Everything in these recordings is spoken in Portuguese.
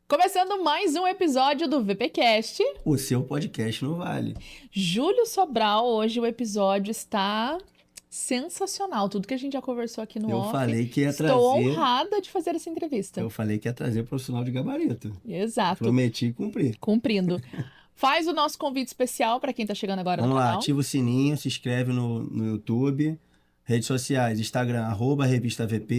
Começando mais um episódio do VPcast. O seu podcast no Vale. Júlio Sobral, hoje o episódio está sensacional. Tudo que a gente já conversou aqui no Eu off. falei que ia Estou trazer. honrada de fazer essa entrevista. Eu falei que ia trazer profissional de gabarito. Exato. Prometi cumprir. Cumprindo. Faz o nosso convite especial para quem está chegando agora Vamos no lá, canal. ativa o sininho, se inscreve no YouTube, redes sociais, Instagram, @revistavp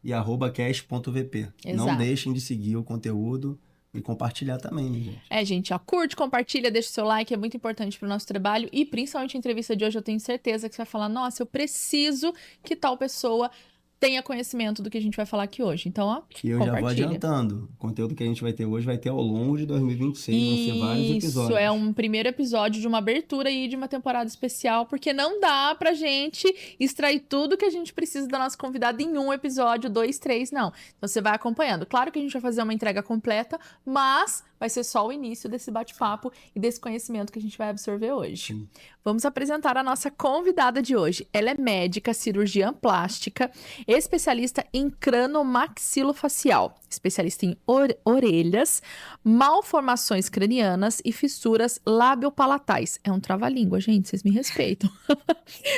e @cast.vp. Não Exato. deixem de seguir o conteúdo e compartilhar também, né, gente? Gente, ó, curte, compartilha, deixa o seu like, é muito importante pro nosso trabalho e principalmente a entrevista de hoje eu tenho certeza que você vai falar, nossa, eu preciso que tal pessoa tenha conhecimento do que a gente vai falar aqui hoje. Então, ó, E eu já vou compartilha. adiantando. O conteúdo que a gente vai ter hoje vai ter ao longo de 2026. Vão ser vários episódios. Isso, é um primeiro episódio de uma abertura aí de uma temporada especial, porque não dá pra gente extrair tudo que a gente precisa da nossa convidada em um episódio, 2, 3, não. Então você vai acompanhando. Claro que a gente vai fazer uma entrega completa, mas vai ser só o início desse bate-papo e desse conhecimento que a gente vai absorver hoje. Sim. Vamos apresentar a nossa convidada de hoje. Ela é médica, cirurgiã plástica, especialista em cranomaxilofacial, especialista em orelhas, malformações cranianas e fissuras labiopalatais. É um trava-língua, gente, vocês me respeitam.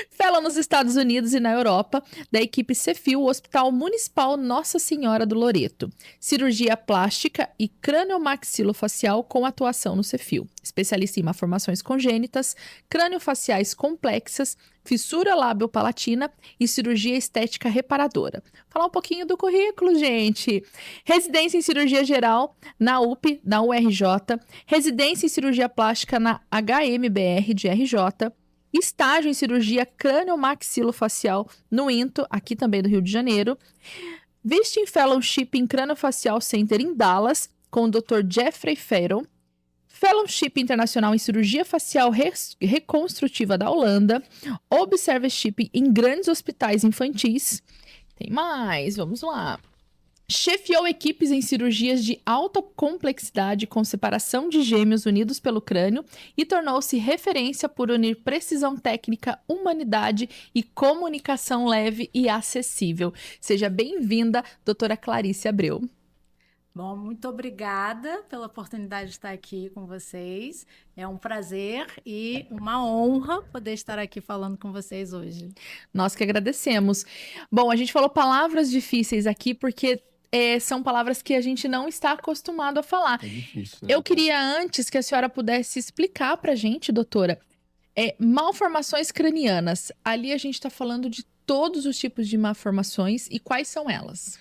Fellow nos Estados Unidos e na Europa, da equipe Cefil, Hospital Municipal Nossa Senhora do Loreto. Cirurgia plástica e craniomaxilofacial com atuação no Cefil. Especialista em malformações congênitas, craniofaciais complexas, fissura labiopalatina e cirurgia estética reparadora. Falar um pouquinho do currículo, gente. Residência em cirurgia geral na UP, na URJ. Residência em cirurgia plástica na HMBR de RJ. Estágio em cirurgia craniomaxilofacial no INTO, aqui também do Rio de Janeiro. Visiting Fellowship em Craniofacial Center em Dallas, com o Dr. Jeffrey Farrell. Fellowship Internacional em Cirurgia Facial Reconstrutiva da Holanda. Observership em grandes hospitais infantis. Tem mais, vamos lá. Chefiou equipes em cirurgias de alta complexidade com separação de gêmeos unidos pelo crânio e tornou-se referência por unir precisão técnica, humanidade e comunicação leve e acessível. Seja bem-vinda, doutora Clarice Abreu. Bom, muito obrigada pela oportunidade de estar aqui com vocês. É um prazer e uma honra poder estar aqui falando com vocês hoje. Nós que agradecemos. Bom, a gente falou palavras difíceis aqui porque são palavras que a gente não está acostumado a falar. É difícil. Eu queria antes que a senhora pudesse explicar pra gente, doutora, malformações cranianas. Ali a gente está falando de todos os tipos de malformações e quais são elas?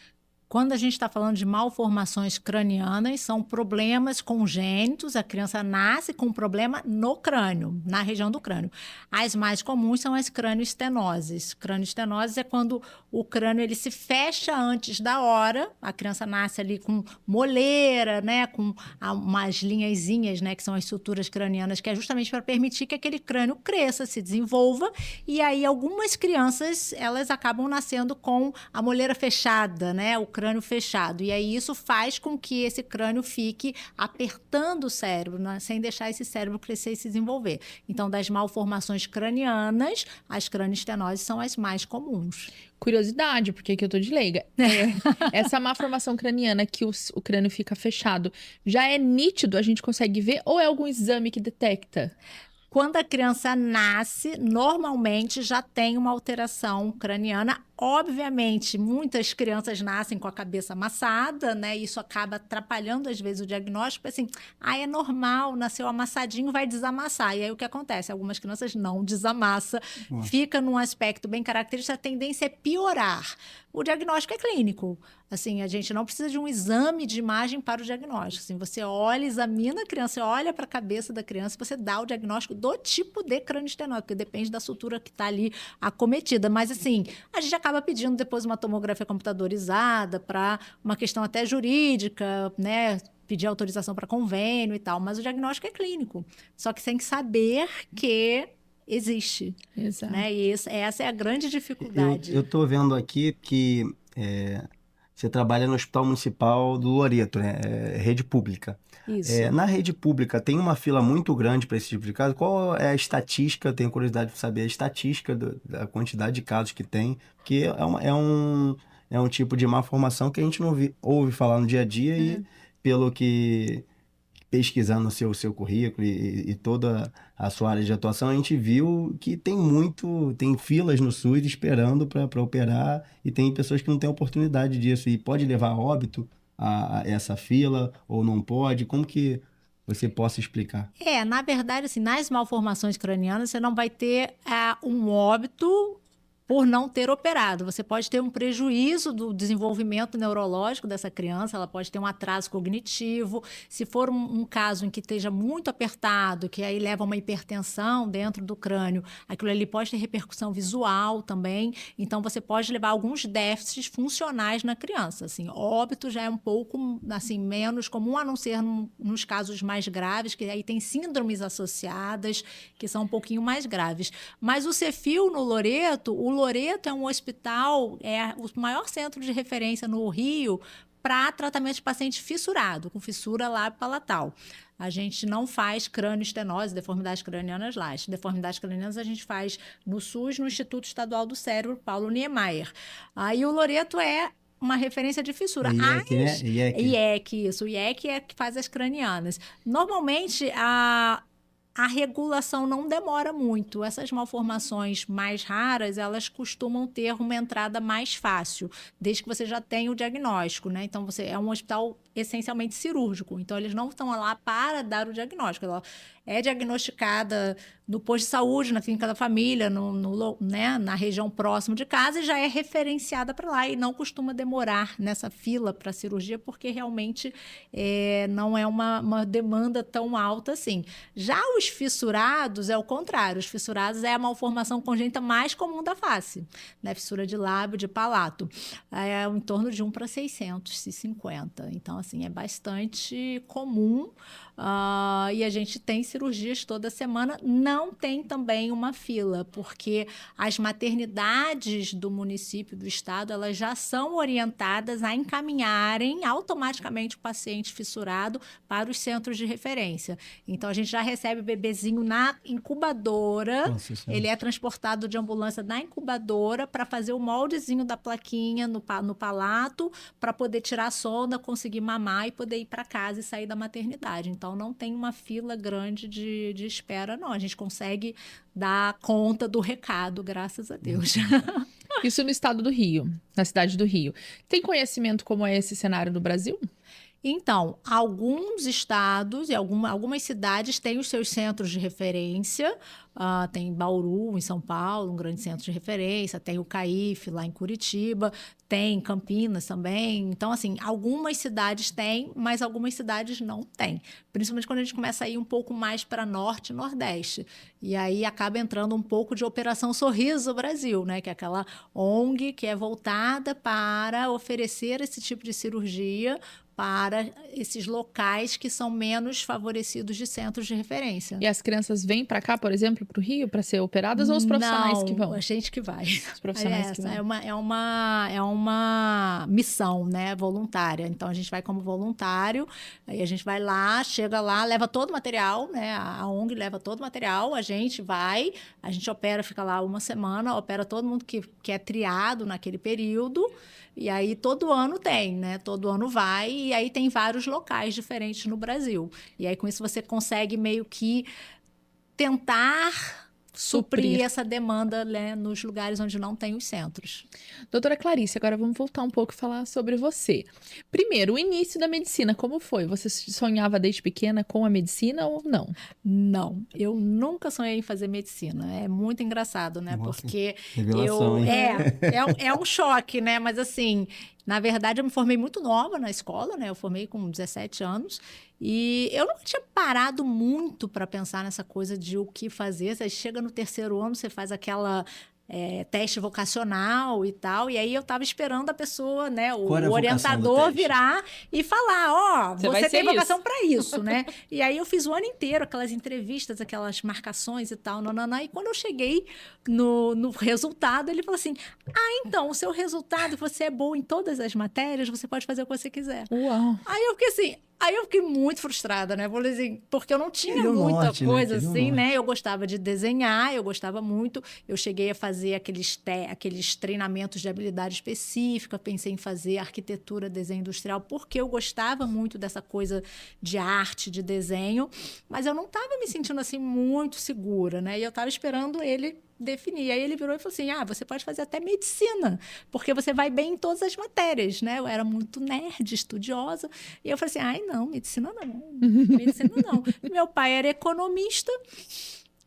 Quando a gente está falando de malformações cranianas, são problemas congênitos, a criança nasce com um problema no crânio, na região do crânio. As mais comuns são as cranioestenoses. Cranioestenose é quando o crânio ele se fecha antes da hora, a criança nasce ali com moleira, né, com umas linhazinhas, né, que são as suturas cranianas, que é justamente para permitir que aquele crânio cresça, se desenvolva, e aí algumas crianças, elas acabam nascendo com a moleira fechada, né, o crânio fechado. E aí isso faz com que esse crânio fique apertando o cérebro, né? Sem deixar esse cérebro crescer e se desenvolver. Então, das malformações cranianas, as cranioestenoses são as mais comuns. Curiosidade, porque aqui eu tô de leiga. Essa malformação craniana que o crânio fica fechado, já é nítido, a gente consegue ver, ou é algum exame que detecta? Quando a criança nasce, normalmente já tem uma alteração craniana. Obviamente, muitas crianças nascem com a cabeça amassada, né? Isso acaba atrapalhando, às vezes, o diagnóstico. Assim, é normal, nasceu amassadinho, vai desamassar. E aí, o que acontece? Algumas crianças não desamassam, fica num aspecto bem característico, a tendência é piorar. O diagnóstico é clínico. Assim, a gente não precisa de um exame de imagem para o diagnóstico. Assim, você olha, examina a criança, você olha para a cabeça da criança, você dá o diagnóstico do tipo de cranioestenose, porque depende da sutura que está ali acometida. Mas, assim, a gente acaba pedindo depois uma tomografia computadorizada para uma questão até jurídica, né? Pedir autorização para convênio e tal. Mas o diagnóstico é clínico. Só que você tem que saber que existe. Exato. Né? E essa é a grande dificuldade. Eu tô vendo aqui que você trabalha no Hospital Municipal do Loreto, né? Rede pública. Isso. Na rede pública tem uma fila muito grande para esse tipo de caso. Qual é a estatística? Tenho curiosidade de saber a estatística da quantidade de casos que tem, porque é um tipo de malformação que a gente não ouve falar no dia a dia pelo que pesquisando o seu currículo e toda a sua área de atuação, a gente viu que tem filas no SUS esperando para operar e tem pessoas que não têm oportunidade disso e pode levar a óbito a essa fila ou não pode? Como que você possa explicar? Na verdade, assim, nas malformações cranianas, você não vai ter um óbito por não ter operado. Você pode ter um prejuízo do desenvolvimento neurológico dessa criança, ela pode ter um atraso cognitivo. Se for um caso em que esteja muito apertado, que aí leva a uma hipertensão dentro do crânio, aquilo ali pode ter repercussão visual também. Então, você pode levar alguns déficits funcionais na criança. Assim, óbito já é um pouco assim, menos comum, a não ser nos casos mais graves, que aí tem síndromes associadas, que são um pouquinho mais graves. Mas o Cefil, no Loreto, o Loreto é um hospital, é o maior centro de referência no Rio para tratamento de paciente fissurado, com fissura lábio-palatal. A gente não faz crânioestenose, deformidades cranianas lá. As deformidades cranianas a gente faz no SUS, no Instituto Estadual do Cérebro, Paulo Niemeyer. Aí o Loreto é uma referência de fissura. IEC, né? IEC, isso. O IEC é que faz as cranianas. Normalmente, a regulação não demora muito. Essas malformações mais raras, elas costumam ter uma entrada mais fácil, desde que você já tenha o diagnóstico, né? Então, é um hospital essencialmente cirúrgico. Então, eles não estão lá para dar o diagnóstico. Ela é diagnosticada no posto de saúde, na clínica da família, né, na região próxima de casa, e já é referenciada para lá e não costuma demorar nessa fila para cirurgia, porque realmente não é uma demanda tão alta assim. Já os fissurados é o contrário. Os fissurados é a malformação congênita mais comum da face, né? Fissura de lábio, de palato. É em torno de 1 para 650. Então, assim, é bastante comum. E a gente tem cirurgias toda semana. Não tem também uma fila, porque as maternidades do município, do estado, elas já são orientadas a encaminharem automaticamente o paciente fissurado para os centros de referência. Então, a gente já recebe o bebezinho na incubadora. Nossa, ele é transportado de ambulância na incubadora para fazer o moldezinho da plaquinha no palato, para poder tirar a sonda, conseguir mamar e poder ir para casa e sair da maternidade. Então, não tem uma fila grande de espera, não. A gente consegue dar conta do recado, graças a Deus. Isso no estado do Rio, na cidade do Rio. Tem conhecimento como é esse cenário no Brasil? Então, alguns estados e algumas cidades têm os seus centros de referência. Tem Bauru, em São Paulo, um grande centro de referência. Tem o CAIF, lá em Curitiba. Tem Campinas também. Então, assim, algumas cidades têm, mas algumas cidades não têm. Principalmente quando a gente começa a ir um pouco mais para norte e nordeste. E aí acaba entrando um pouco de Operação Sorriso Brasil, né? Que é aquela ONG que é voltada para oferecer esse tipo de cirurgia para esses locais que são menos favorecidos de centros de referência. E as crianças vêm para cá, por exemplo, para o Rio, para ser operadas, ou os profissionais que vão? A gente que vai. Os profissionais que vão. É uma missão, né, voluntária. Então, a gente vai como voluntário, aí a gente vai lá, chega lá, leva todo o material, né, a ONG leva todo o material, a gente vai, a gente opera, fica lá uma semana, opera todo mundo que é triado naquele período. E aí, todo ano tem, né? Todo ano vai, e aí tem vários locais diferentes no Brasil. E aí, com isso, você consegue meio que tentar suprir essa demanda, né, nos lugares onde não tem os centros. Doutora Clarice, agora vamos voltar um pouco e falar sobre você. Primeiro, o início da medicina, como foi? Você sonhava desde pequena com a medicina ou não? Não, eu nunca sonhei em fazer medicina. É muito engraçado, né? Nossa, porque revelação, hein? é um choque, né? Mas assim, na verdade, eu me formei muito nova na escola, né? Eu formei com 17 anos e eu não tinha parado muito para pensar nessa coisa de o que fazer. Você chega no terceiro ano, você faz aquela teste vocacional e tal, e aí eu estava esperando a pessoa, né, o orientador virar e falar, você tem vocação para isso, né? E aí eu fiz o ano inteiro aquelas entrevistas, aquelas marcações e tal, e quando eu cheguei no resultado, ele falou assim, então, o seu resultado, você é bom em todas as matérias, você pode fazer o que você quiser. Uau! Aí eu fiquei assim, Aí eu fiquei muito frustrada, né? Falei assim, porque eu não tinha Queria o muita norte, né? coisa Queria o assim, norte. né? Eu gostava de desenhar, eu gostava muito. Eu cheguei a fazer aqueles treinamentos de habilidade específica, pensei em fazer arquitetura, desenho industrial, porque eu gostava muito dessa coisa de arte, de desenho, mas eu não estava me sentindo assim muito segura, né? E eu estava esperando ele definir. Aí ele virou e falou assim: você pode fazer até medicina, porque você vai bem em todas as matérias, né? Eu era muito nerd, estudiosa. E eu falei assim: ai, não, medicina não. Medicina não. Meu pai era economista.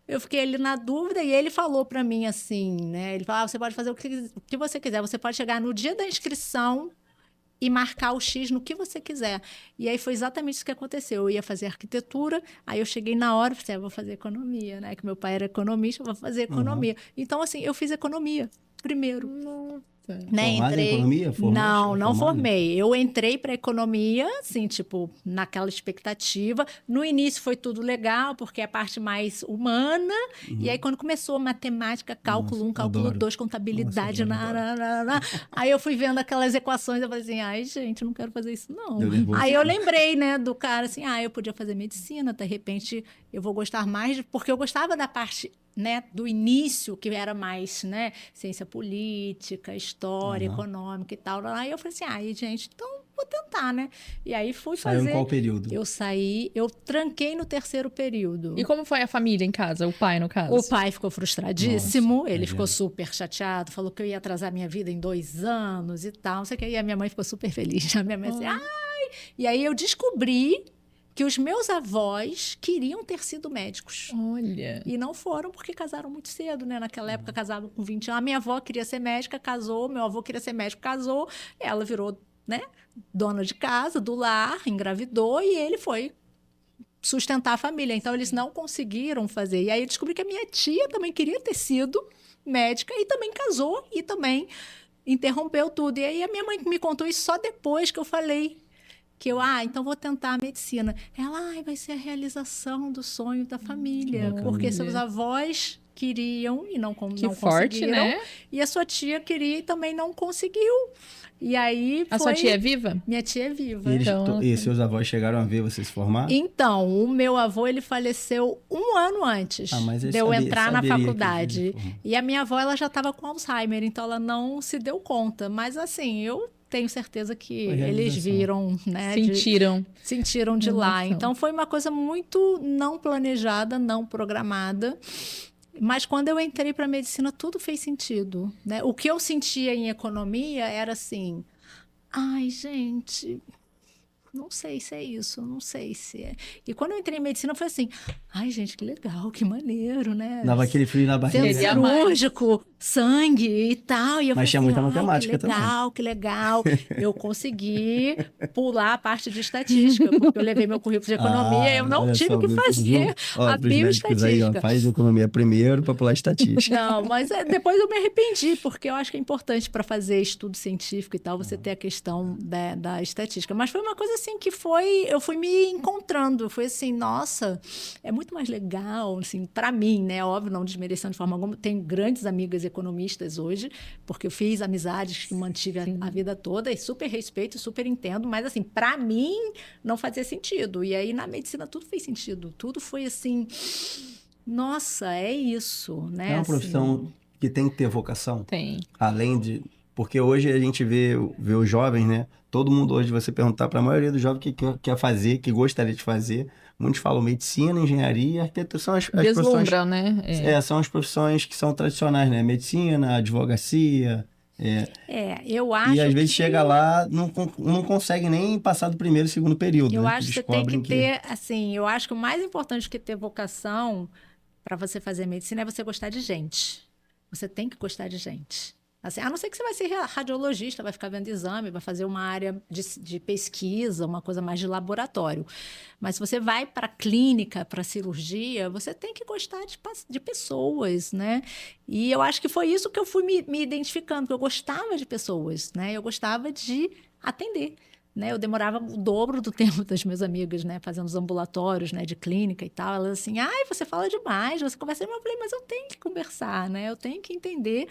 Eu fiquei ali na dúvida e ele falou para mim assim, né? Ele falou: você pode fazer o que você quiser. Você pode chegar no dia da inscrição e marcar o X no que você quiser. E aí foi exatamente isso que aconteceu. Eu ia fazer arquitetura, aí eu cheguei na hora e falei, vou fazer economia, né? Que meu pai era economista, eu vou fazer economia. Então, assim, eu fiz economia primeiro. Né? Formada em Entrei. economia? Não Formada? formei. Eu entrei para economia, assim, tipo, naquela expectativa. No início foi tudo legal, porque é a parte mais humana. E aí, quando começou matemática, cálculo 1, cálculo adoro. 2, contabilidade, Nossa, aí eu fui vendo aquelas equações, eu falei assim, ai, gente, não quero fazer isso, não. Deu nervoso. Aí eu lembrei, né, do cara, assim, eu podia fazer medicina, de repente eu vou gostar mais, porque eu gostava da parte, né, do início, que era mais, né, ciência política, história, econômica e tal. Aí eu falei assim, gente, então vou tentar, né? E aí fui Saiu fazer. em qual período? Eu tranquei no terceiro período. E como foi a família em casa? O pai, no caso? O pai ficou frustradíssimo, Nossa, ele imagina. ficou super chateado, falou que eu ia atrasar minha vida em 2 anos e tal, não sei o que. E a minha mãe ficou super feliz. A minha mãe assim, E aí eu descobri que os meus avós queriam ter sido médicos. Olha. E não foram porque casaram muito cedo, né? Naquela época casavam com 20 anos. A minha avó queria ser médica, casou. Meu avô queria ser médico, casou. Ela virou, né, dona de casa, do lar, engravidou e ele foi sustentar a família. Então, eles não conseguiram fazer. E aí eu descobri que a minha tia também queria ter sido médica e também casou e também interrompeu tudo. E aí a minha mãe me contou isso só depois que eu falei que eu, então vou tentar a medicina. Ela, vai ser a realização do sonho da família, porque seus avós queriam e não conseguiram. Forte, né? E a sua tia queria e também não conseguiu. E aí A sua tia é viva? Minha tia é viva. E seus avós chegaram a ver você se formar? Então, o meu avô, ele faleceu 1 ano antes de eu entrar na faculdade. E a minha avó, ela já estava com Alzheimer, então ela não se deu conta. Mas assim, eu tenho certeza que eles viram, né? Sentiram de lá. Então, foi uma coisa muito não planejada, não programada. Mas quando eu entrei para a medicina, tudo fez sentido, né? O que eu sentia em economia era assim, gente, não sei se é isso, não sei se é. E quando eu entrei em medicina, eu falei assim, gente, que legal, que maneiro, né? Dava aquele frio na barriga. Cirúrgico, sangue e tal. E eu Mas tinha muita matemática também. Que legal. Eu consegui pular a parte de estatística, porque eu levei meu currículo de economia, eu não tive que fazer a bioestatística. Aí, faz economia primeiro para pular estatística. Não, mas depois eu me arrependi, porque eu acho que é importante para fazer estudo científico e tal, você ter a questão da estatística. Mas foi uma coisa assim que eu fui me encontrando, foi assim, nossa, é muito mais legal, assim, para mim, né? Óbvio, não desmerecendo de forma alguma, tenho grandes amigas economistas hoje, porque eu fiz amizades que mantive a vida toda e super respeito, super entendo, mas assim, para mim não fazia sentido. E aí na medicina tudo fez sentido, tudo foi assim, nossa, é isso, né? É uma profissão que tem que ter vocação? Tem. Além de... Porque hoje a gente vê os jovens, né? Todo mundo hoje, você perguntar para a maioria dos jovens que quer fazer, que gostaria de fazer, muitos falam medicina, engenharia, arquitetura, são as profissões... né? São as profissões que são tradicionais, né? Medicina, advocacia... eu acho E às vezes chega lá, não consegue nem passar do primeiro e segundo período. Eu né? acho que você tem que ter, assim, eu acho que o mais importante que ter vocação para você fazer medicina é você gostar de gente. Você tem que gostar de gente. Assim, a não ser que você vai ser radiologista, vai ficar vendo exame, vai fazer uma área de pesquisa, uma coisa mais de laboratório. Mas se você vai para a clínica, para a cirurgia, você tem que gostar de pessoas, né? E eu acho que foi isso que eu fui me identificando, porque eu gostava de pessoas, né? Eu gostava de atender. Né, eu demorava o dobro do tempo das minhas amigas, né, fazendo os ambulatórios, né, de clínica e tal. Elas assim, você fala demais, você conversa demais. Eu falei, mas eu tenho que conversar, né? Eu tenho que entender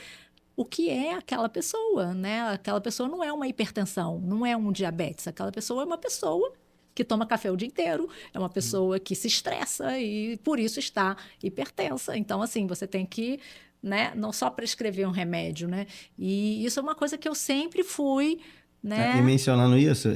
o que é aquela pessoa, né? Aquela pessoa não é uma hipertensão, não é um diabetes. Aquela pessoa é uma pessoa que toma café o dia inteiro, é uma pessoa que se estressa e por isso está hipertensa. Então, assim, você tem que, né, não só prescrever um remédio, né? E isso é uma coisa que eu sempre fui, né? E mencionando isso,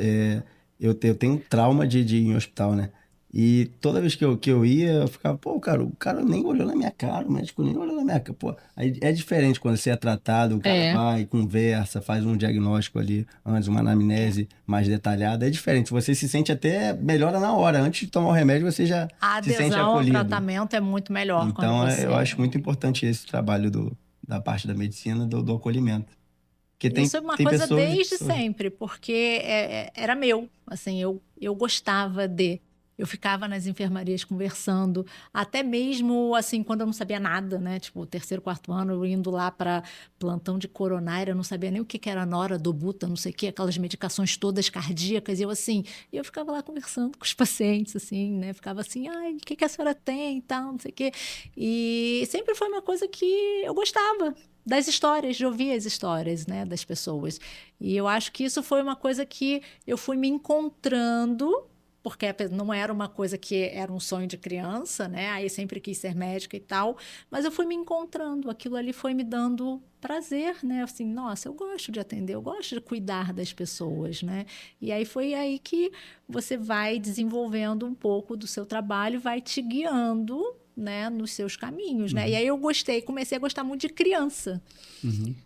eu tenho um trauma de ir em hospital, né? E toda vez que eu ia, eu ficava, pô, cara, o cara nem olhou na minha cara, o médico nem olhou na minha cara. Pô, aí é diferente quando você é tratado, o cara vai, conversa, faz um diagnóstico ali, antes uma anamnese mais detalhada. É diferente, você se sente até melhora na hora. Antes de tomar o remédio, você já A se sente adesão ao acolhido. tratamento é muito melhor quando Então, você... eu acho muito importante esse trabalho da parte da medicina, do acolhimento. Porque Isso é uma tem coisa pessoas... desde sempre, porque era meu, assim, eu gostava de... Eu ficava nas enfermarias conversando, até mesmo, assim, quando eu não sabia nada, né? Tipo, terceiro, quarto ano, eu indo lá para plantão de coronária, eu não sabia nem o que era noradobutano, não sei o que, aquelas medicações todas cardíacas, e eu, assim, eu ficava lá conversando com os pacientes, assim, né? Ficava assim, ai, o que a senhora tem e tal, não sei o quê. E sempre foi uma coisa que eu gostava, das histórias, de ouvir as histórias, né, das pessoas. E eu acho que isso foi uma coisa que eu fui me encontrando, porque não era uma coisa que era um sonho de criança, né? Aí eu sempre quis ser médica e tal, mas eu fui me encontrando, aquilo ali foi me dando prazer, né? Assim, nossa, eu gosto de atender, eu gosto de cuidar das pessoas, né? E aí foi aí que você vai desenvolvendo um pouco do seu trabalho, vai te guiando, né, nos seus caminhos, né? E aí eu comecei a gostar muito de criança,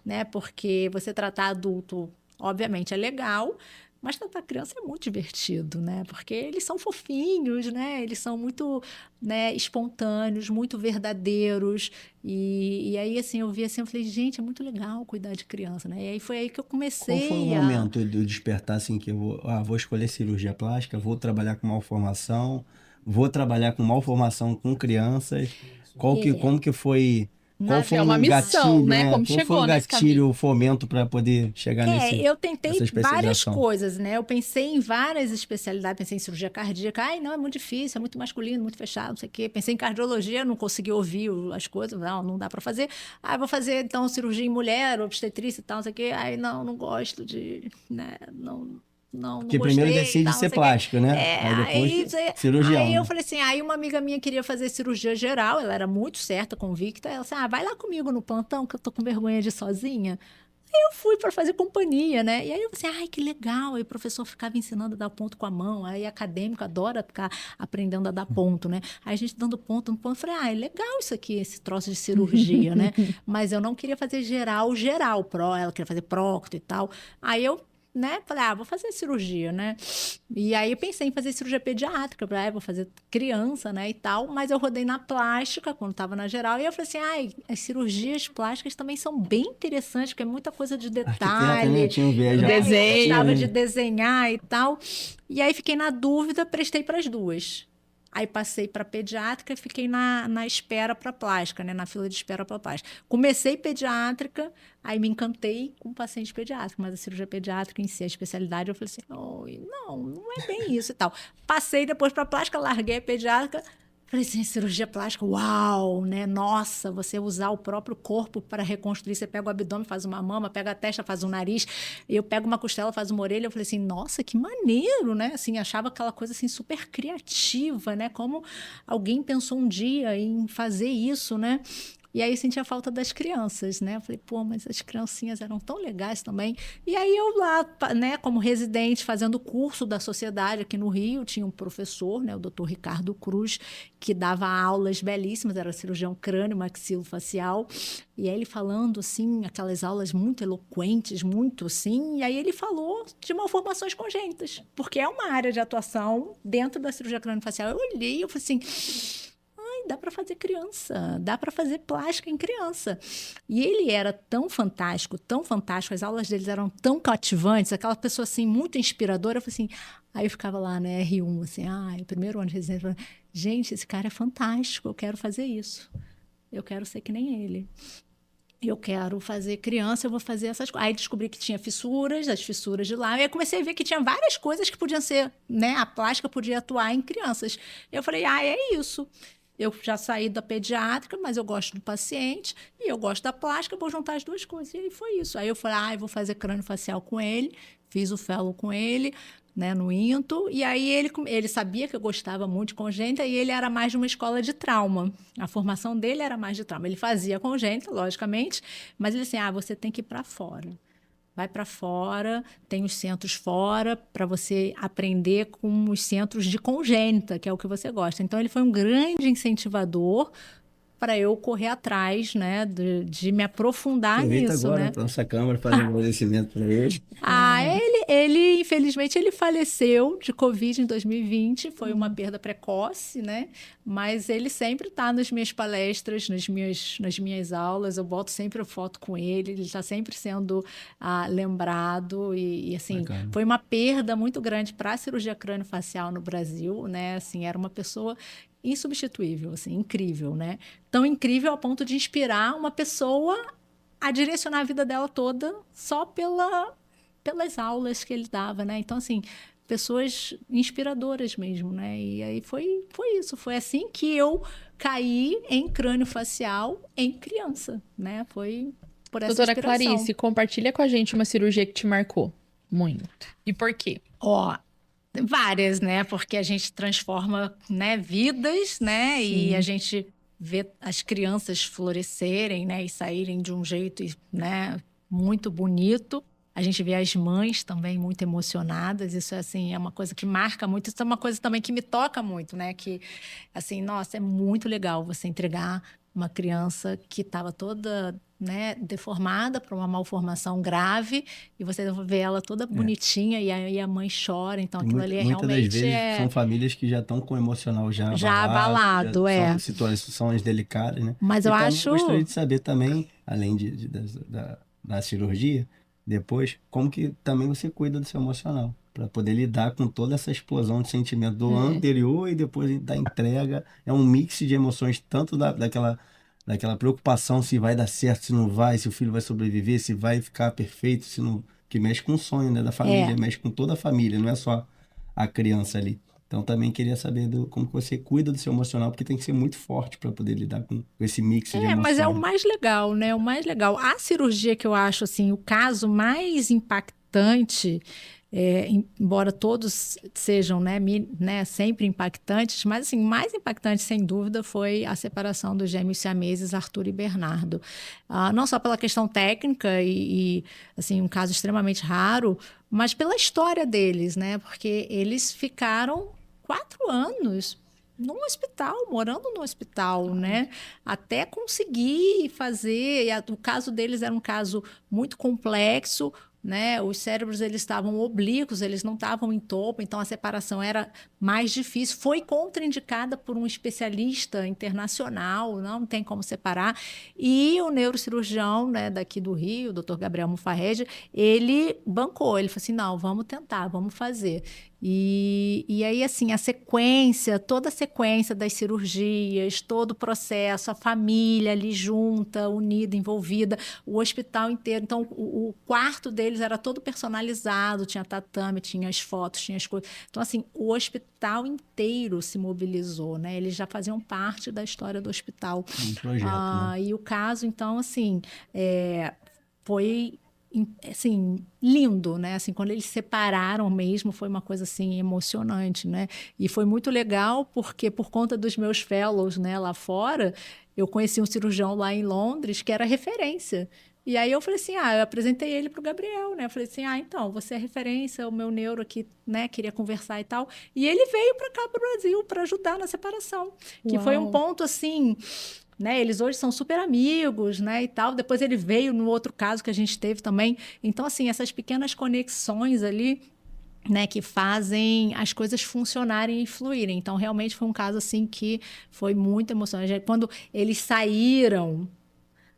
né? Porque você tratar adulto, obviamente, é legal, mas tratar criança é muito divertido, né? Porque eles são fofinhos, né? Eles são muito, né, espontâneos, muito verdadeiros. E aí, assim, eu vi assim, eu falei, gente, é muito legal cuidar de criança, né? E aí foi aí que eu Qual foi o comecei a... momento de eu despertar, assim, que vou escolher cirurgia plástica, vou trabalhar com malformação, vou trabalhar com malformação com crianças? Como que foi, qual foi É uma o missão, gatilho, né? né? Como Qual foi chegou o nesse caminho. gatilho, o fomento para poder chegar Eu tentei nessa várias especialização? coisas, né? Eu pensei em várias especialidades, pensei em cirurgia cardíaca, ai, não, é muito difícil, é muito masculino, muito fechado, não sei o quê. Pensei em cardiologia, não consegui ouvir as coisas, não dá para fazer. Ah, vou fazer, então, cirurgia em mulher, obstetrícia e tal, não sei o quê. Ai, não gosto de, né, não Porque primeiro gostei e decide tal, não ser sei o quê. plástico, né? Aí depois Aí cirurgião, eu né? falei assim, aí uma amiga minha queria fazer cirurgia geral, ela era muito certa, convicta, ela disse, vai lá comigo no plantão, que eu tô com vergonha de ir sozinha. Eu fui para fazer companhia, né? E aí eu pensei, ai, que legal. Aí o professor ficava ensinando a dar ponto com a mão. Aí acadêmico adora ficar aprendendo a dar ponto, né? Aí a gente dando ponto no ponto, eu falei, é legal isso aqui, esse troço de cirurgia, né? Mas eu não queria fazer geral, ela queria fazer prócto e tal. Aí eu, né, falei, vou fazer cirurgia, né? E aí eu pensei em fazer cirurgia pediátrica, vou fazer criança, né, e tal, mas eu rodei na plástica quando estava na geral, e eu falei assim, as cirurgias plásticas também são bem interessantes, porque é muita coisa de Arquiteta, né? detalhe, Tinha um viés de né? Eu desenho, gostava né? de desenhar e tal. E aí fiquei na dúvida, prestei para as duas. Aí passei para pediátrica e fiquei na espera para plástica, né? Na fila de espera para plástica. Comecei pediátrica, aí me encantei com paciente pediátrico, mas a cirurgia pediátrica em si, a especialidade, eu falei assim, não é bem isso e tal. Passei depois para plástica, larguei a pediátrica, falei assim, cirurgia plástica, uau, né? Nossa, você usar o próprio corpo para reconstruir. Você pega o abdômen, faz uma mama, pega a testa, faz um nariz. Eu pego uma costela, faz uma orelha. Eu falei assim, nossa, que maneiro, né? Assim, achava aquela coisa assim super criativa, né? Como alguém pensou um dia em fazer isso, né? E aí eu senti a falta das crianças, né? Eu falei, pô, mas as criancinhas eram tão legais também. E aí eu lá, né, como residente, fazendo curso da sociedade aqui no Rio, tinha um professor, né, o Dr. Ricardo Cruz, que dava aulas belíssimas, era cirurgião crânio, maxilofacial. E aí ele falando, assim, aquelas aulas muito eloquentes, muito assim. E aí ele falou de malformações congênitas, porque é uma área de atuação dentro da cirurgia crânio-facial. Eu olhei e eu falei assim, dá para fazer criança, dá para fazer plástica em criança. E ele era tão fantástico, as aulas deles eram tão cativantes, aquela pessoa assim, muito inspiradora. Eu falei assim, aí eu ficava lá na R1, assim, o primeiro ano de residência, gente, esse cara é fantástico, eu quero fazer isso. Eu quero ser que nem ele. Eu quero fazer criança, eu vou fazer essas coisas. Aí descobri que tinha fissuras, as fissuras de lá. E aí comecei a ver que tinha várias coisas que podiam ser, né? A plástica podia atuar em crianças. Eu falei, é isso. Eu já saí da pediátrica, mas eu gosto do paciente e eu gosto da plástica, vou juntar as duas coisas. E aí foi isso. Aí eu falei, eu vou fazer crânio facial com ele, fiz o fellow com ele, né, no INTO, e aí ele sabia que eu gostava muito de congênita e ele era mais de uma escola de trauma. A formação dele era mais de trauma. Ele fazia congênita, logicamente, mas ele assim, você tem que ir para fora. Vai para fora, tem os centros fora para você aprender com os centros de congênita, que é o que você gosta. Então, ele foi um grande incentivador para eu correr atrás, né, de me aprofundar Aproveita nisso, agora né? para nossa Câmara fazer um agradecimento para ele. Ele, infelizmente, ele faleceu de Covid em 2020, foi uma perda precoce, né? Mas ele sempre está nas minhas palestras, nas minhas aulas, eu boto sempre foto com ele está sempre sendo lembrado e assim, Bacana. foi uma perda muito grande para a cirurgia crâniofacial no Brasil, né? Assim, era uma pessoa insubstituível, assim, incrível, né? Tão incrível ao ponto de inspirar uma pessoa a direcionar a vida dela toda só pelas aulas que ele dava, né? Então, assim, pessoas inspiradoras mesmo, né? E aí foi isso. Foi assim que eu caí em crâniofacial em criança, né? Foi por essa Doutora inspiração. Clarice, compartilha com a gente uma cirurgia que te marcou muito. E por quê? Várias, né? Porque a gente transforma, né, vidas, né? Sim. E a gente vê as crianças florescerem, né? E saírem de um jeito, né, muito bonito. A gente vê as mães também muito emocionadas. Isso, assim, é uma coisa que marca muito. Isso é uma coisa também que me toca muito, né? Que, assim, nossa, é muito legal você entregar uma criança que estava toda, né, deformada por uma malformação grave e você vê ela toda bonitinha e aí a mãe chora. Então, aquilo ali Muitas das realmente vezes são famílias que já estão com o emocional já abalado, são situações delicadas, né? Mas eu acho... gostaria de saber também, além da cirurgia, depois, como que também você cuida do seu emocional, para poder lidar com toda essa explosão de sentimento do ano anterior e depois da entrega. É um mix de emoções, tanto daquela preocupação se vai dar certo, se não vai, se o filho vai sobreviver, se vai ficar perfeito, se não... que mexe com o sonho, né, da família, mexe com toda a família, não é só a criança ali. Então também queria saber como que você cuida do seu emocional, porque tem que ser muito forte para poder lidar com esse mix de emoções. Mas é o mais legal, né? O mais legal. A cirurgia que eu acho, assim, o caso mais impactante, embora todos sejam, né, sempre impactantes, mas, assim, mais impactante, sem dúvida, foi a separação dos gêmeos siameses Arthur e Bernardo. Não só pela questão técnica e, assim, um caso extremamente raro, mas pela história deles, né? Porque eles ficaram 4 anos num hospital, morando no hospital, né? Até conseguir fazer. O caso deles era um caso muito complexo, né? Os cérebros eles estavam oblíquos, eles não estavam em topo, então a separação era mais difícil. Foi contraindicada por um especialista internacional, não tem como separar. E o neurocirurgião, né, daqui do Rio, o Dr. Gabriel Mufarrege, ele bancou, ele falou assim, não, vamos tentar, vamos fazer. E aí, assim, toda a sequência das cirurgias, todo o processo, a família ali junta, unida, envolvida, o hospital inteiro. Então, o quarto deles era todo personalizado, tinha tatame, tinha as fotos, tinha as coisas. Então, assim, o hospital inteiro se mobilizou, né? Eles já faziam parte da história do hospital. Um projeto, né? E o caso, então, assim, foi... assim, lindo, né? Assim, quando eles separaram mesmo, foi uma coisa assim emocionante, né? E foi muito legal porque por conta dos meus fellows, né, lá fora, eu conheci um cirurgião lá em Londres que era referência. E aí eu falei assim, eu apresentei ele pro Gabriel, né? Eu falei assim, então, você é referência, o meu neuro aqui, né, queria conversar e tal. E ele veio para cá pro Brasil para ajudar na separação, que foi um ponto assim, né, eles hoje são super amigos, né, e tal. Depois ele veio no outro caso que a gente teve também. Então, assim, essas pequenas conexões ali, né, que fazem as coisas funcionarem e fluírem. Então, realmente foi um caso, assim, que foi muito emocionante. Quando eles saíram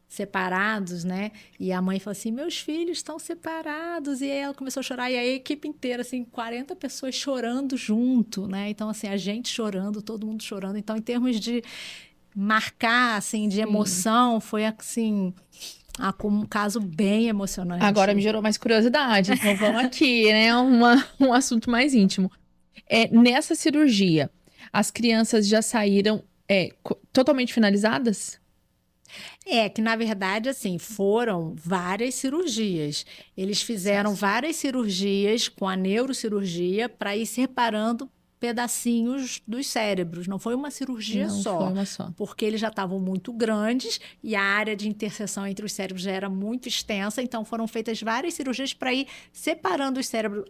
separados, né, e a mãe falou assim, meus filhos estão separados, e aí ela começou a chorar, e a equipe inteira, assim, 40 pessoas chorando junto, né, então, assim, a gente chorando, todo mundo chorando. Então, em termos de marcar, assim, de emoção, foi, assim, um caso bem emocionante. Agora me gerou mais curiosidade, então vamos aqui, né, um assunto mais íntimo. Nessa cirurgia, as crianças já saíram totalmente finalizadas? Que na verdade, assim, foram várias cirurgias. Eles fizeram várias cirurgias com a neurocirurgia para ir separando pedacinhos dos cérebros. Não foi uma cirurgia Não só, foi uma só. porque eles já estavam muito grandes e a área de interseção entre os cérebros já era muito extensa, então foram feitas várias cirurgias para ir separando os cérebros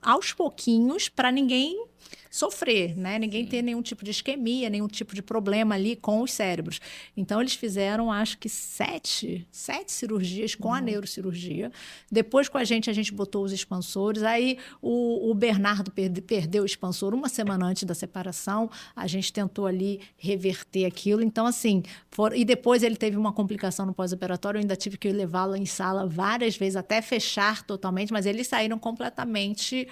aos pouquinhos, para ninguém sofrer, né? Ninguém ter nenhum tipo de isquemia, nenhum tipo de problema ali com os cérebros. Então, eles fizeram, acho que 7 cirurgias com a neurocirurgia. Depois, com a gente botou os expansores. Aí, o Bernardo perdeu o expansor uma semana antes da separação. A gente tentou ali reverter aquilo. Então, assim, e depois ele teve uma complicação no pós-operatório. Eu ainda tive que levá-lo em sala várias vezes, até fechar totalmente, mas eles saíram completamente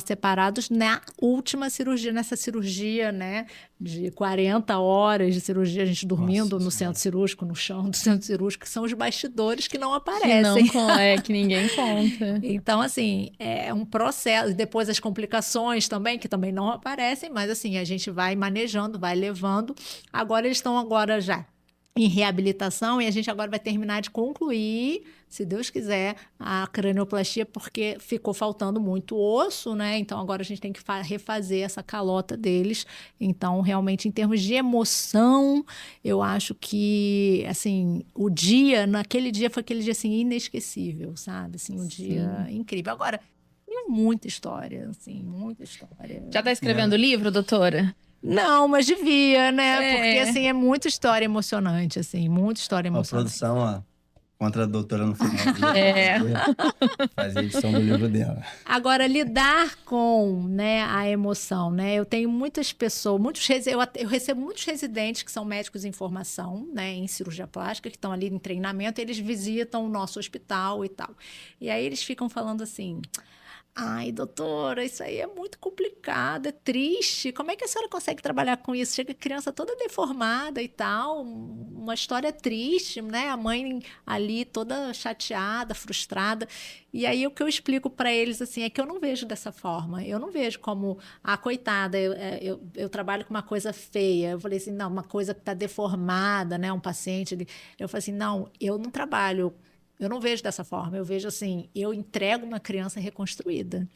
separados na última cirurgia, nessa cirurgia, né, de 40 horas de cirurgia, a gente dormindo no centro cirúrgico, no chão do centro cirúrgico, que são os bastidores que não aparecem. Que ninguém conta. Então, assim, é um processo. Depois as complicações também, que também não aparecem, mas assim, a gente vai manejando, vai levando. Agora eles estão já em reabilitação e a gente agora vai terminar de concluir, se Deus quiser, a cranioplastia, porque ficou faltando muito osso, né? Então agora a gente tem que refazer essa calota deles. Então, realmente, em termos de emoção, eu acho que, assim, naquele dia foi aquele dia, assim, inesquecível, sabe? Assim, um dia incrível. Agora, tem muita história, assim, muita história. Já está escrevendo livro, doutora? Não, mas devia, né? Porque, assim, é muita história emocionante, assim, muita história emocionante. A produção, contra a doutora no final. Fazer a edição do livro dela. Agora, lidar com, né, a emoção, né? Eu tenho muitas pessoas, eu recebo muitos residentes que são médicos em formação, né, em cirurgia plástica, que estão ali em treinamento, eles visitam o nosso hospital e tal. E aí eles ficam falando assim: ai, doutora, isso aí é muito complicado, é triste. Como é que a senhora consegue trabalhar com isso? Chega a criança toda deformada e tal, uma história triste, né? A mãe ali toda chateada, frustrada. E aí o que eu explico para eles assim é que eu não vejo dessa forma. Eu não vejo como, coitada, eu trabalho com uma coisa feia. Eu falei assim, não, uma coisa que está deformada, né? Um paciente. Eu falei assim, não, eu não trabalho. Eu não vejo dessa forma, eu vejo assim, eu entrego uma criança reconstruída.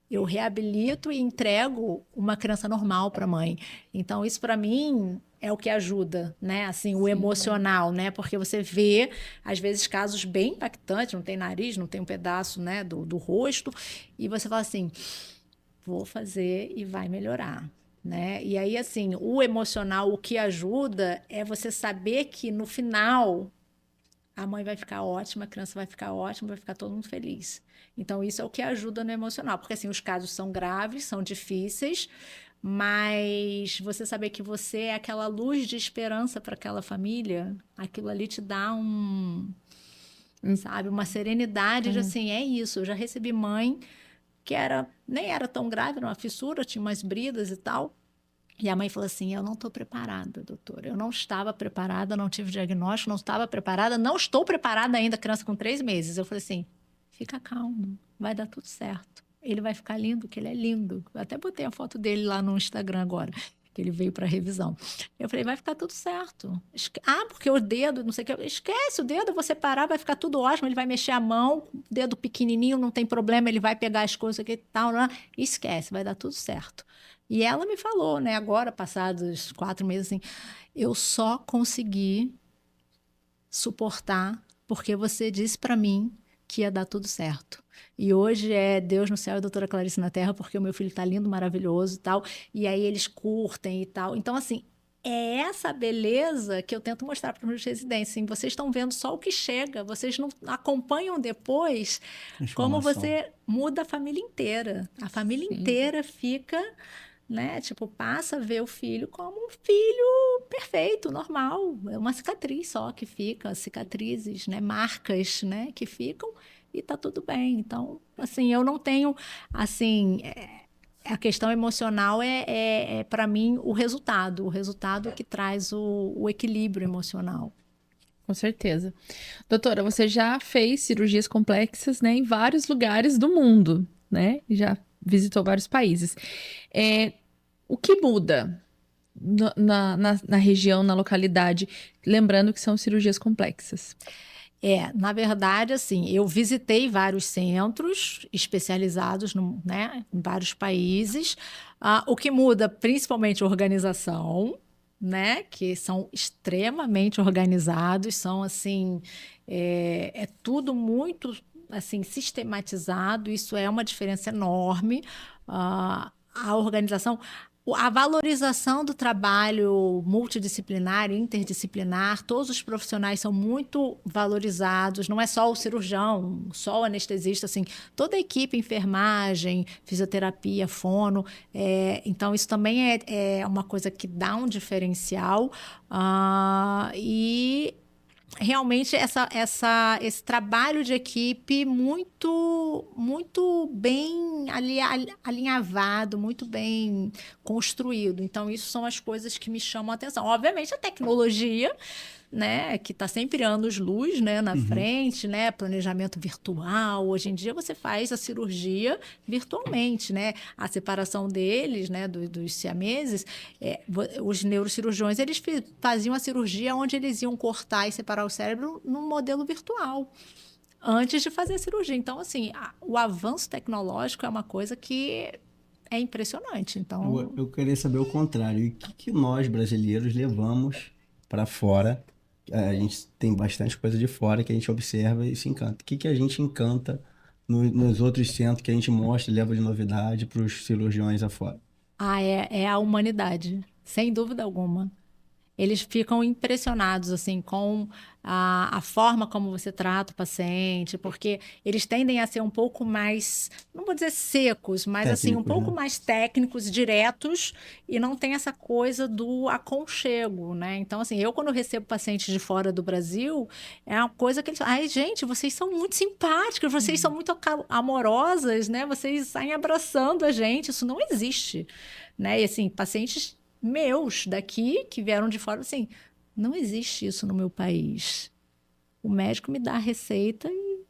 Eu reabilito e entrego uma criança normal para a mãe. Então, isso para mim é o que ajuda, né? Assim, o emocional, né? Porque você vê, às vezes, casos bem impactantes, não tem nariz, não tem um pedaço, né, do rosto, e você fala assim, vou fazer e vai melhorar. Né? E aí, assim, o emocional, o que ajuda é você saber que no final a mãe vai ficar ótima, a criança vai ficar ótima, vai ficar todo mundo feliz. Então, isso é o que ajuda no emocional. Porque, assim, os casos são graves, são difíceis, mas você saber que você é aquela luz de esperança para aquela família, aquilo ali te dá sabe, uma serenidade de, assim, é isso. Eu já recebi mãe que nem era tão grave, era uma fissura, tinha umas bridas e tal. E a mãe falou assim, eu não estou preparada, doutora. Eu não estava preparada, não tive diagnóstico, não estava preparada, não estou preparada ainda, criança com 3 meses. Eu falei assim, fica calmo, vai dar tudo certo. Ele vai ficar lindo, que ele é lindo. Eu até botei a foto dele lá no Instagram agora, que ele veio para revisão. Eu falei, vai ficar tudo certo. Porque o dedo, não sei o que. Esquece o dedo, você parar, vai ficar tudo ótimo. Ele vai mexer a mão, dedo pequenininho, não tem problema, ele vai pegar as coisas aqui e tal. Né? Esquece, vai dar tudo certo. E ela me falou, né, agora, passados 4 meses, assim, eu só consegui suportar porque você disse para mim que ia dar tudo certo. E hoje é Deus no céu e a doutora Clarice na terra, porque o meu filho tá lindo, maravilhoso e tal. E aí eles curtem e tal. Então, assim, é essa beleza que eu tento mostrar para os meus residentes. Assim, vocês estão vendo só o que chega, vocês não acompanham depois como você muda a família inteira. A família inteira fica... Né? Tipo, passa a ver o filho como um filho perfeito, normal. É uma cicatriz só que fica, cicatrizes, né? Marcas, né? Que ficam e tá tudo bem. Então, assim, eu não tenho, assim... a questão emocional para mim, o resultado que traz o equilíbrio emocional. Com certeza. Doutora, você já fez cirurgias complexas, né, em vários lugares do mundo, né? Já visitou vários países. O que muda na região, na localidade? Lembrando que são cirurgias complexas. Na verdade, assim, eu visitei vários centros especializados né, em vários países. O que muda, principalmente, a organização, né, que são extremamente organizados, são, assim, é tudo muito, assim, sistematizado, isso é uma diferença enorme. A organização... A valorização do trabalho multidisciplinar, interdisciplinar, todos os profissionais são muito valorizados, não é só o cirurgião, só o anestesista, assim, toda a equipe, enfermagem, fisioterapia, fono, então isso também é uma coisa que dá um diferencial, e realmente esse trabalho de equipe muito bem alinhavado, muito bem construído. Então, isso são as coisas que me chamam a atenção. Obviamente, a tecnologia, né, que está sempre anos-luz, né, na frente, né, planejamento virtual. Hoje em dia, você faz a cirurgia virtualmente, né? A separação deles, né, dos siameses, os neurocirurgiões, eles faziam a cirurgia onde eles iam cortar e separar o cérebro num modelo virtual, antes de fazer a cirurgia. Então, assim, o avanço tecnológico é uma coisa que é impressionante. Então, Eu queria saber o contrário. E o que nós, brasileiros, levamos para fora? A gente tem bastante coisa de fora que a gente observa e se encanta. O que a gente encanta nos outros centros que a gente mostra e leva de novidade para os cirurgiões afora? é a humanidade, sem dúvida alguma. Eles ficam impressionados assim com a forma como você trata o paciente, porque eles tendem a ser um pouco mais, não vou dizer secos, mas assim, um pouco mais técnicos, diretos, e não tem essa coisa do aconchego, né? Então, assim, eu quando recebo pacientes de fora do Brasil, é uma coisa que eles falam, ai, gente, vocês são muito simpáticas, vocês são muito amorosas, né? Vocês saem abraçando a gente, isso não existe, né? E assim, pacientes meus daqui, que vieram de fora, assim, não existe isso no meu país. O médico me dá a receita e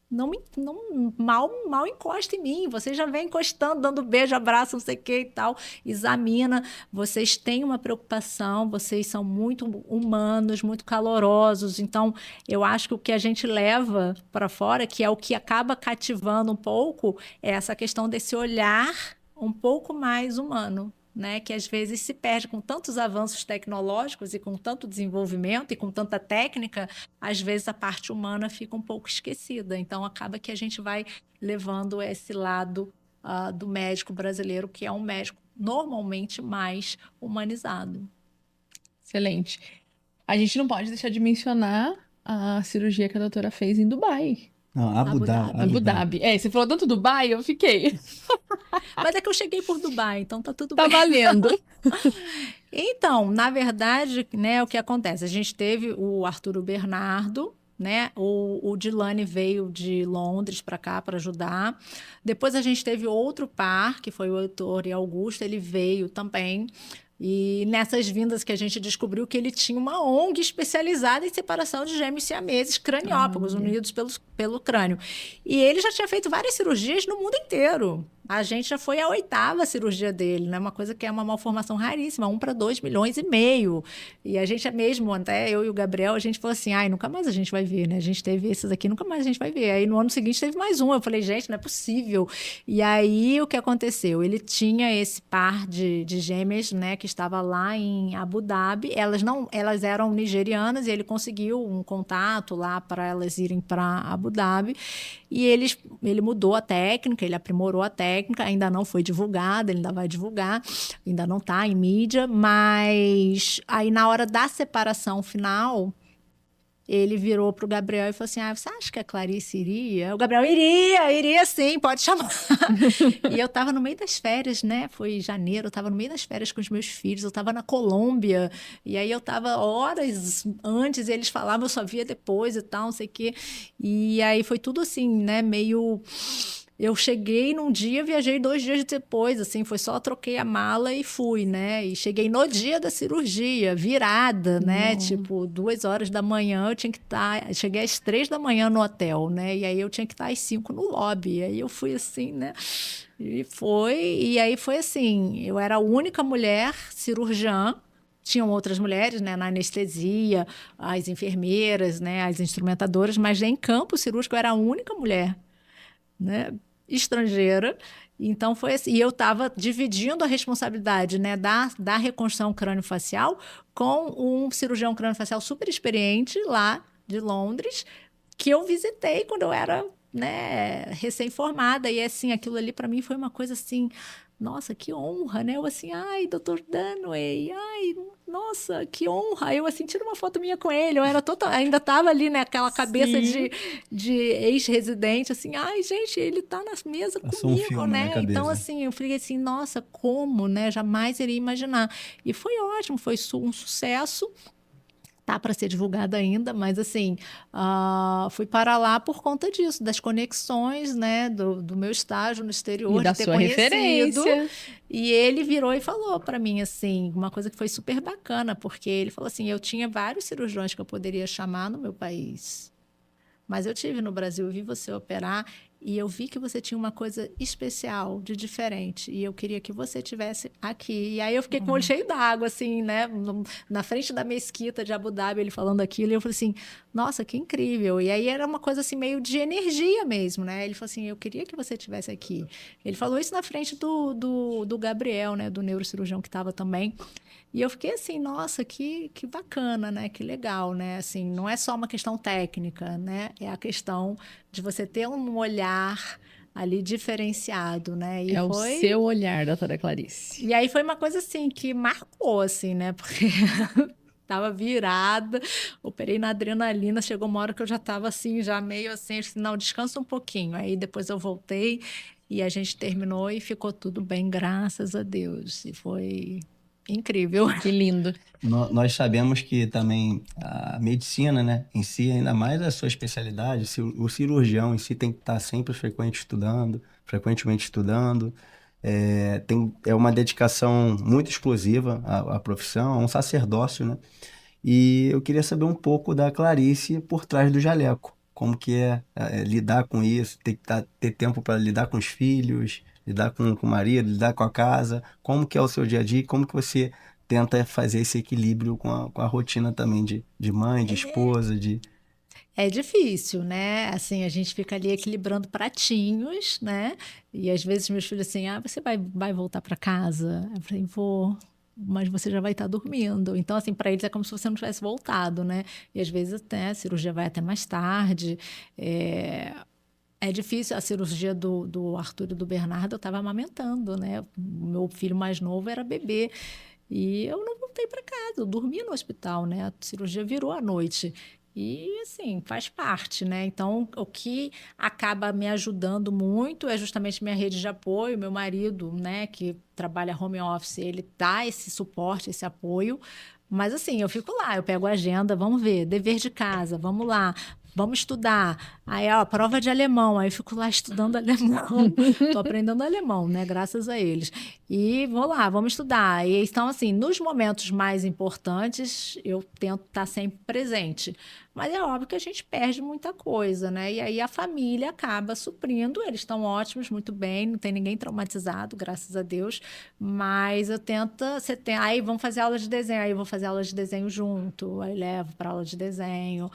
mal encosta em mim. Você já vem encostando, dando beijo, abraço, não sei o que e tal. Examina. Vocês têm uma preocupação, vocês são muito humanos, muito calorosos. Então, eu acho que o que a gente leva para fora, que é o que acaba cativando um pouco, é essa questão desse olhar um pouco mais humano, né, que às vezes se perde com tantos avanços tecnológicos e com tanto desenvolvimento e com tanta técnica, às vezes a parte humana fica um pouco esquecida. Então, acaba que a gente vai levando esse lado do médico brasileiro, que é um médico normalmente mais humanizado. Excelente. A gente não pode deixar de mencionar a cirurgia que a doutora fez em Dubai. Não, Abu Dhabi. Você falou tanto Dubai, eu fiquei. Mas é que eu cheguei por Dubai, então tá tudo bem. Tá valendo. Então, na verdade, né, o que acontece? A gente teve o Arturo Bernardo, né? O Dilane veio de Londres para cá para ajudar. Depois a gente teve outro par, que foi o Heitor e Augusto, ele veio também. E nessas vindas que a gente descobriu que ele tinha uma ONG especializada em separação de gêmeos siameses craniópagos, unidos pelo crânio. E ele já tinha feito várias cirurgias no mundo inteiro. A gente já foi a 8ª cirurgia dele, né? Uma coisa que é uma malformação raríssima, 1 para 2,5 milhões. E a gente mesmo, até eu e o Gabriel, a gente falou assim, nunca mais a gente vai ver, né? A gente teve esses aqui, nunca mais a gente vai ver. Aí no ano seguinte teve mais um. Eu falei, gente, não é possível. E aí o que aconteceu? Ele tinha esse par de gêmeas, né? Que estava lá em Abu Dhabi. Elas eram nigerianas e ele conseguiu um contato lá para elas irem para Abu Dhabi. E ele mudou a técnica, ele aprimorou a técnica, ainda não foi divulgada, ele ainda vai divulgar, ainda não está em mídia, mas aí na hora da separação final, ele virou para o Gabriel e falou assim, você acha que a Clarice iria? O Gabriel, iria sim, pode chamar. E eu estava no meio das férias, né? Foi janeiro, eu estava no meio das férias com os meus filhos, eu estava na Colômbia, e aí eu estava horas antes, e eles falavam, eu só via depois e tal, não sei o quê. E aí foi tudo assim, né? Meio... eu cheguei num dia, viajei 2 dias depois, assim, foi só troquei a mala e fui, né? E cheguei no dia da cirurgia, virada, né? Tipo, 2 horas da manhã eu tinha que estar. Cheguei às 3 da manhã no hotel, né? E aí eu tinha que estar às 5 no lobby. E aí eu fui assim, né? E aí foi assim: eu era a única mulher cirurgiã. Tinham outras mulheres, né, na anestesia, as enfermeiras, né, as instrumentadoras, mas em campo cirúrgico eu era a única mulher, né, estrangeira. Então foi assim, e eu estava dividindo a responsabilidade, né, da reconstrução crâniofacial com um cirurgião crâniofacial super experiente lá de Londres, que eu visitei quando eu era, né, recém-formada. E assim, aquilo ali para mim foi uma coisa assim, nossa, que honra, né? Eu assim, ai, doutor Danway, ai, nossa, que honra. Eu assim, tiro uma foto minha com ele. Eu era total, ainda estava ali, né, aquela cabeça de ex-residente, assim, ai, gente, ele tá na mesa Passou um comigo, filme na né? cabeça. Então, assim, eu fiquei assim, nossa, como, né? Jamais iria imaginar. E foi ótimo, foi um sucesso. Tá para ser divulgada ainda, mas assim, fui para lá por conta disso, das conexões, né, do meu estágio no exterior, E da de ter sua conhecido. referência. E ele virou e falou para mim assim, uma coisa que foi super bacana, porque ele falou assim, eu tinha vários cirurgiões que eu poderia chamar no meu país, mas eu tive no Brasil, eu vi você operar e eu vi que você tinha uma coisa especial, de diferente, e eu queria que você tivesse aqui. E aí eu fiquei com o olho cheio d'água, assim, né? Na frente da mesquita de Abu Dhabi, ele falando aquilo, e eu falei assim, nossa, que incrível. E aí era uma coisa assim, meio de energia mesmo, né? Ele falou assim, eu queria que você tivesse aqui. Ele falou isso na frente do Gabriel, né? Do neurocirurgião que estava também. E eu fiquei assim, nossa, que bacana, né? Que legal, né? Assim, não é só uma questão técnica, né? É a questão de você ter um olhar ali diferenciado, né? E É o foi. seu olhar, doutora Clarice. E aí foi uma coisa assim que marcou, assim, né? Porque tava virada, operei na adrenalina, chegou uma hora que eu já tava assim, já meio assim, não, descansa um pouquinho. Aí depois eu voltei e a gente terminou e ficou tudo bem, graças a Deus. E foi incrível. Que lindo. Nós sabemos que também a medicina, né, em si, ainda mais a sua especialidade, o cirurgião em si tem que estar sempre frequentemente estudando. É uma dedicação muito exclusiva à profissão, é um sacerdócio, né? E eu queria saber um pouco da Clarice por trás do jaleco. Como que é lidar com isso, ter tempo para lidar com os filhos, lidar com o marido, lidar com a casa. Como que é o seu dia a dia e como que você tenta fazer esse equilíbrio com a rotina também de mãe, de esposa, de... É difícil, né? Assim, a gente fica ali equilibrando pratinhos, né? E às vezes meus filhos assim, você vai voltar para casa? Eu falei, vou, mas você já vai estar dormindo. Então, assim, para eles é como se você não tivesse voltado, né? E às vezes até a cirurgia vai até mais tarde. É difícil. A cirurgia do Arthur e do Bernardo, eu estava amamentando, né? O meu filho mais novo era bebê. E eu não voltei para casa, eu dormi no hospital, né? A cirurgia virou à noite. E, assim, faz parte, né? Então, o que acaba me ajudando muito é justamente minha rede de apoio, meu marido, né, que trabalha home office, ele dá esse suporte, esse apoio. Mas, assim, eu fico lá, eu pego a agenda, vamos ver, dever de casa, vamos lá. Vamos estudar. Aí, ó, prova de alemão. Aí eu fico lá estudando alemão. Tô aprendendo alemão, né? Graças a eles. E vou lá, vamos estudar. E então, assim, nos momentos mais importantes, eu tento estar sempre presente. Mas é óbvio que a gente perde muita coisa, né? E aí a família acaba suprindo. Eles estão ótimos, muito bem, não tem ninguém traumatizado, graças a Deus. Mas eu tento. Aí vamos fazer aula de desenho. Aí eu vou fazer aula de desenho junto. Aí levo para aula de desenho.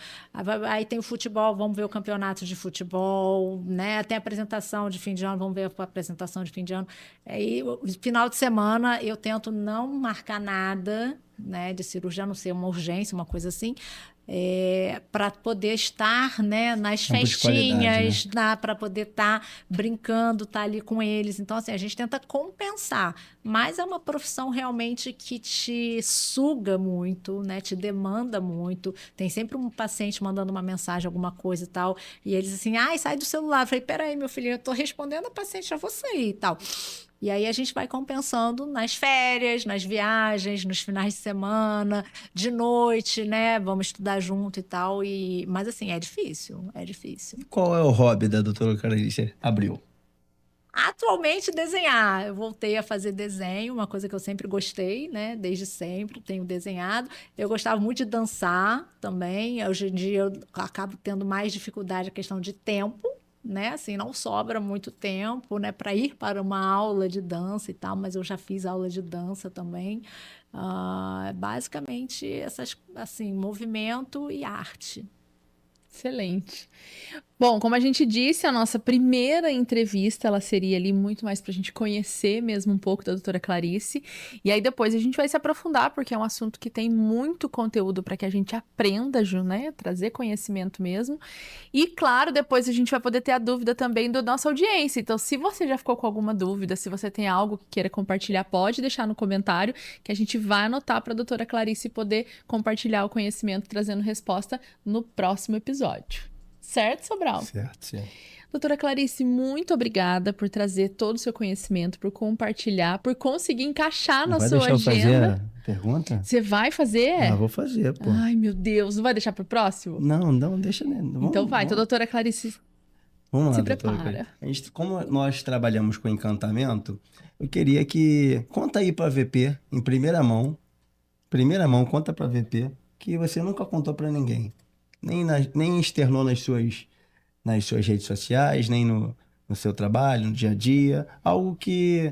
Aí tem o futebol, vamos ver o campeonato de futebol, né? Tem a apresentação de fim de ano, vamos ver a apresentação de fim de ano. Aí, final de semana, eu tento não marcar nada, né, de cirurgia, a não ser uma urgência, uma coisa assim, para poder estar, né, nas Tempo de qualidade, festinhas, para poder estar brincando, estar ali com eles. Então, assim, a gente tenta compensar, mas é uma profissão realmente que te suga muito, né, te demanda muito. Tem sempre um paciente mandando uma mensagem, alguma coisa e tal, e eles assim, ai, sai do celular. Eu falei, peraí, meu filho, eu estou respondendo a paciente, já vou sair e tal. E aí a gente vai compensando nas férias, nas viagens, nos finais de semana, de noite, né? Vamos estudar junto e tal. Mas assim, é difícil, é difícil. Qual é o hobby da doutora Clarice Abreu? Atualmente, desenhar. Eu voltei a fazer desenho, uma coisa que eu sempre gostei, né? Desde sempre, tenho desenhado. Eu gostava muito de dançar também. Hoje em dia, eu acabo tendo mais dificuldade na questão de tempo, né? Assim, não sobra muito tempo, né? Para ir para uma aula de dança e tal, mas eu já fiz aula de dança também. Basicamente, essas, assim, movimento e arte. Excelente. Bom, como a gente disse, a nossa primeira entrevista, ela seria ali muito mais para a gente conhecer mesmo um pouco da doutora Clarice. E aí depois a gente vai se aprofundar, porque é um assunto que tem muito conteúdo para que a gente aprenda, Ju, né? Trazer conhecimento mesmo. E claro, depois a gente vai poder ter a dúvida também da nossa audiência. Então, se você já ficou com alguma dúvida, se você tem algo que queira compartilhar, pode deixar no comentário, que a gente vai anotar para a doutora Clarice poder compartilhar o conhecimento, trazendo resposta no próximo episódio. Certo, Sobral? Certo. Doutora Clarice, muito obrigada por trazer todo o seu conhecimento, por compartilhar, por conseguir encaixar na sua Vai deixar eu fazer agenda. a pergunta? Você vai fazer? Vou fazer, pô. Ai, meu Deus, não vai deixar para o próximo? Não, deixa, né? Então vai, então, doutora Clarice, Vamos lá, se doutora prepara. Clarice. Como nós trabalhamos com encantamento, eu queria que... Conta aí para VP, em primeira mão, conta para VP, que você nunca contou para ninguém. Nem externou nas suas redes sociais, nem no seu trabalho, no dia a dia. Algo que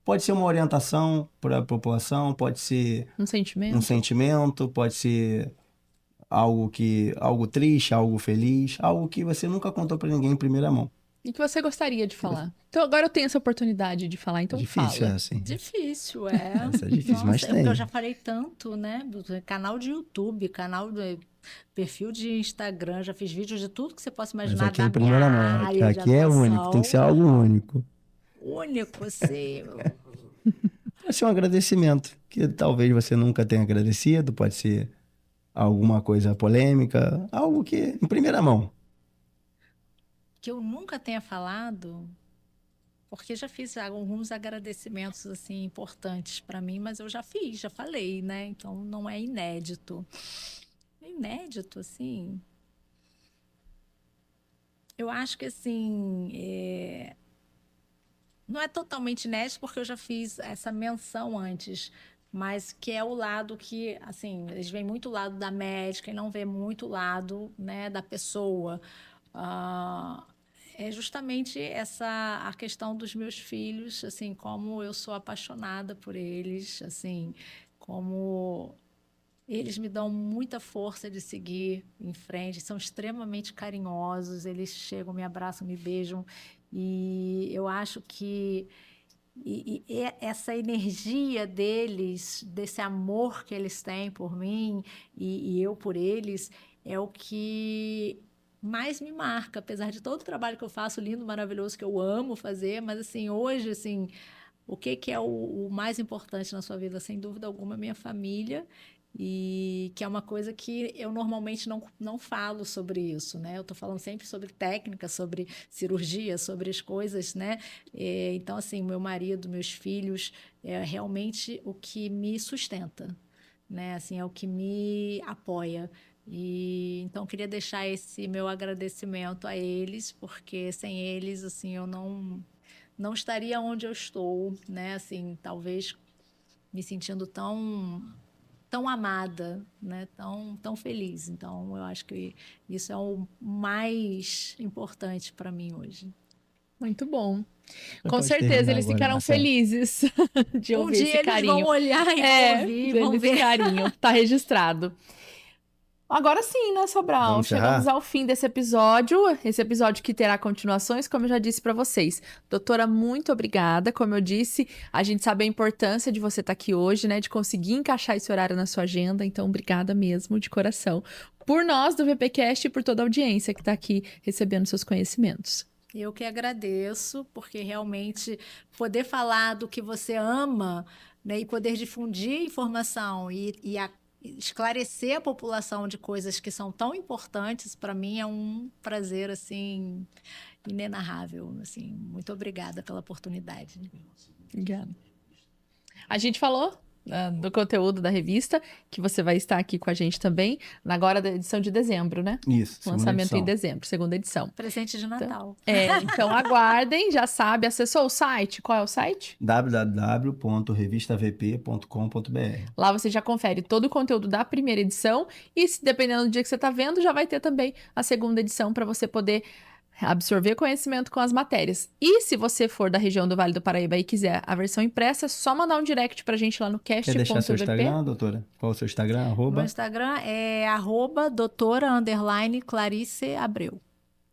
pode ser uma orientação para a população, pode ser Um um sentimento? sentimento, pode ser algo triste, algo feliz, algo que você nunca contou para ninguém em primeira mão. E que você gostaria de falar? Então agora eu tenho essa oportunidade de falar, então Difícil, fala. assim. Difícil, Essa é difícil, Nossa, mas porque eu tem. já falei tanto, né? Canal de YouTube, perfil de Instagram, já fiz vídeos de tudo que você possa Mas imaginar aqui é da em minha primeira mão. área de Aqui é único, tem que ser algo único. único, assim. Pode ser um agradecimento, que talvez você nunca tenha agradecido, pode ser alguma coisa polêmica, algo que em primeira mão. Que eu nunca tenha falado, porque já fiz alguns agradecimentos assim importantes para mim, mas eu já fiz, já falei, né? Então não é inédito. É inédito, assim. Eu acho que assim, não é totalmente inédito porque eu já fiz essa menção antes, mas que é o lado que, assim, eles veem muito o lado da médica e não vê muito o lado, né, da pessoa. Ah, é justamente a questão dos meus filhos, assim, como eu sou apaixonada por eles, assim, como eles me dão muita força de seguir em frente, são extremamente carinhosos, eles chegam, me abraçam, me beijam, e eu acho que essa energia deles, desse amor que eles têm por mim e eu por eles, é o que mais me marca, apesar de todo o trabalho que eu faço, lindo, maravilhoso, que eu amo fazer, mas assim, hoje, assim, o que é o mais importante na sua vida? Sem dúvida alguma, minha família, e que é uma coisa que eu normalmente não falo sobre isso, né? Eu estou falando sempre sobre técnica, sobre cirurgia, sobre as coisas, né? Então, assim, meu marido, meus filhos, é realmente o que me sustenta, né? Assim, é o que me apoia. E então queria deixar esse meu agradecimento a eles, porque sem eles, assim, eu não estaria onde eu estou, né? Assim, talvez me sentindo tão amada, né? Tão feliz. Então, eu acho que isso é o mais importante para mim hoje. Muito bom. Você Com pode certeza terminar eles agora, ficaram Marcelo. felizes de Um ouvir esse dia eles carinho. vão olhar e vão ouvir, vão Esse ver. carinho, tá registrado. Agora sim, né, Sobral? Vamos Chegamos encerrar? ao fim desse episódio. Esse episódio que terá continuações, como eu já disse para vocês. Doutora, muito obrigada. Como eu disse, a gente sabe a importância de você estar aqui hoje, né? De conseguir encaixar esse horário na sua agenda. Então, obrigada mesmo, de coração. Por nós do VPcast e por toda a audiência que está aqui recebendo seus conhecimentos. Eu que agradeço, porque realmente poder falar do que você ama, né, e poder difundir informação esclarecer a população de coisas que são tão importantes, para mim é um prazer assim inenarrável. Assim, muito obrigada pela oportunidade. Obrigada. A gente falou do conteúdo da revista, que você vai estar aqui com a gente também, agora da edição de dezembro, né? Isso, segunda Lançamento edição. em dezembro, segunda edição. Presente de Natal. Então aguardem, já sabe, acessou o site? Qual é o site? www.revistavp.com.br. Lá você já confere todo o conteúdo da primeira edição e, dependendo do dia que você está vendo, já vai ter também a segunda edição para você poder absorver conhecimento com as matérias. E se você for da região do Vale do Paraíba e quiser a versão impressa, é só mandar um direct pra gente lá no Quer deixar seu cast.vp. Instagram, doutora? Qual é o seu Instagram? Meu Instagram é @doutora_Clarice Abreu.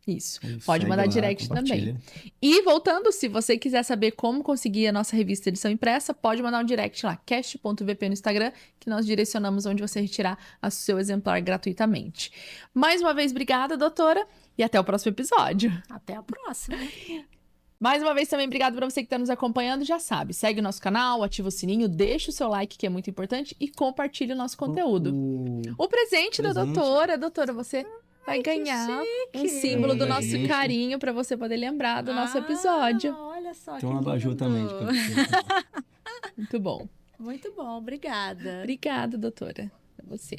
Isso. Isso, Pode segue mandar lá, direct também. compartilha. E voltando, se você quiser saber como conseguir a nossa revista edição impressa, pode mandar um direct lá, cast.vp no Instagram, que nós direcionamos onde você retirar o seu exemplar gratuitamente. Mais uma vez, obrigada, doutora, e até o próximo episódio. Até a próxima. Mais uma vez também, obrigado para você que está nos acompanhando, já sabe, segue o nosso canal, ativa o sininho, deixa o seu like, que é muito importante, e compartilha o nosso conteúdo. O presente da doutora, você vai ganhar um símbolo do nosso Gente. carinho para você poder lembrar do nosso episódio. Olha só. Tem um que abajur lindo. também de cabeceira. Muito bom. Muito bom, obrigada. Obrigada, doutora. É você.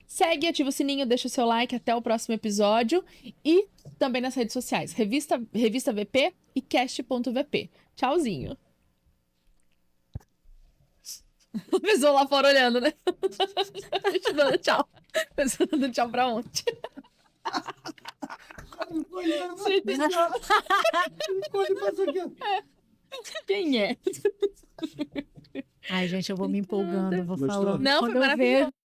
Segue, ativa o sininho, deixa o seu like, até o próximo episódio. E também nas redes sociais, Revista VP e cast.vp. Tchauzinho. A pessoa lá fora olhando, né? A gente dando tchau. A pessoa dando tchau pra ontem. Quem é? Ai, gente, eu vou me empolgando, vou Gostou? falando. Não, Quando foi eu maravilhoso. vejo,